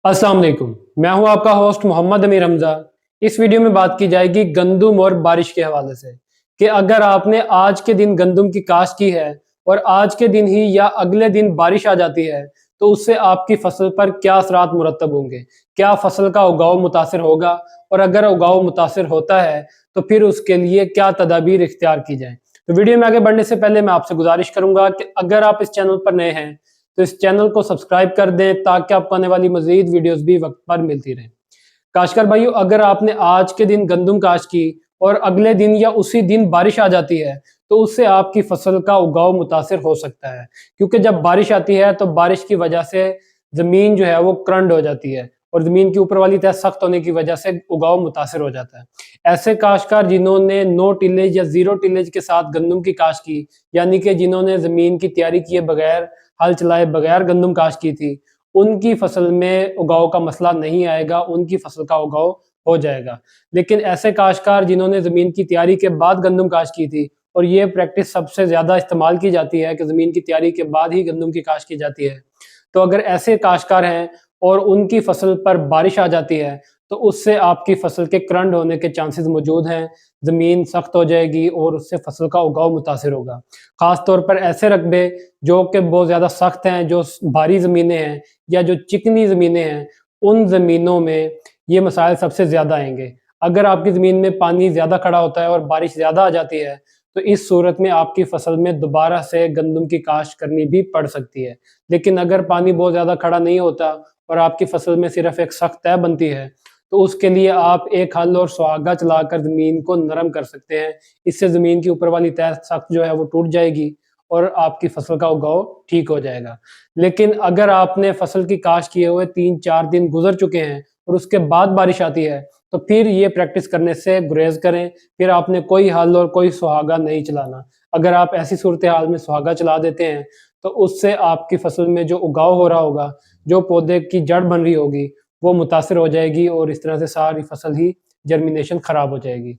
अस्सलाम वालेकुम। मैं हूं आपका होस्ट मोहम्मद अमीर हमजा। इस वीडियो में बात की जाएगी गंदुम और बारिश के हवाले से कि अगर आपने आज के दिन गंदुम की काश्त की है और आज के दिन ही या अगले दिन बारिश आ जाती है तो उससे आपकी फसल पर क्या असरात मुरतब होंगे, क्या फसल का उगाव मुतासर होगा और अगर उगाव मुतासर होता है तो फिर उसके लिए क्या तदाबीर इख्तियार की जाए। तो वीडियो में आगे बढ़ने से पहले मैं आपसे गुजारिश करूंगा कि अगर आप इस चैनल पर नए हैं तो इस चैनल को सब्सक्राइब कर दें ताकि आपको आने वाली मजीद वीडियोस भी वक्त पर मिलती रहें। काश्तकार भाइयों, अगर आपने आज के दिन गंदुम काश्त की और अगले दिन या उसी दिन बारिश आ जाती है तो उससे आपकी फसल का उगाव मुतासर हो सकता है, क्योंकि जब बारिश आती है तो बारिश की वजह से जमीन जो है वो करंड हो जाती है और जमीन की ऊपर वाली तह सख्त होने की वजह से उगाव मुतासर हो जाता है। ऐसे काश्तकार जिन्होंने नो टिलेज या जीरो टिलेज के साथ गंदुम की काश्त की, यानी कि जिन्होंने जमीन की तैयारी किए बगैर, हल चलाए बगैर गंदुम काश्त की थी, उनकी फसल में उगाव का मसला नहीं आएगा, उनकी फसल का उगाव हो जाएगा। लेकिन ऐसे काश्तकार जिन्होंने ज़मीन की तैयारी के बाद गंदुम काश्त की थी, और ये प्रैक्टिस सबसे ज़्यादा इस्तेमाल की जाती है कि ज़मीन की तैयारी के बाद ही गंदुम की काश्त की जाती है। तो अगर ऐसे काश्तकार हैं और उनकी फसल पर बारिश आ जाती है, तो उससे आपकी फसल के करंड होने के चांसेस मौजूद हैं, ज़मीन सख्त हो जाएगी और उससे फसल का उगाव मुतासर होगा। ख़ास तौर पर ऐसे रकबे जो कि बहुत ज़्यादा सख्त हैं, जो भारी ज़मीनें हैं या जो चिकनी ज़मीनें हैं, उन ज़मीनों में ये मसाइल सबसे ज़्यादा आएँगे। अगर आपकी ज़मीन में पानी ज़्यादा खड़ा होता है और बारिश ज़्यादा आ जाती है, तो इस सूरत में आपकी फसल में दोबारा से गंदुम की काश्त करनी भी पड़ सकती है। लेकिन अगर पानी बहुत ज़्यादा खड़ा नहीं होता और आपकी फसल में सिर्फ़ एक सख्त तह बनती है, तो उसके लिए आप एक हल और सुहागा चलाकर ज़मीन को नरम कर सकते हैं। इससे ज़मीन की ऊपर वाली तह सख्त जो है वो टूट जाएगी और आपकी फसल का उगाव ठीक हो जाएगा। लेकिन अगर आपने फसल की काश्त किए हुए 3-4 दिन गुज़र चुके हैं और उसके बाद बारिश आती है, तो फिर ये प्रैक्टिस करने से गुरेज़ करें, फिर आपने कोई हल और कोई सुहागा नहीं चलाना। अगर आप ऐसी सूरत-ए-हाल में सुहागा चला देते हैं, तो उससे आपकी फसल में जो उगाव हो रहा होगा, जो पौधे की जड़ बन रही होगी, वो मुतासिर हो जाएगी और इस तरह से सारी फसल ही जर्मिनेशन खराब हो जाएगी।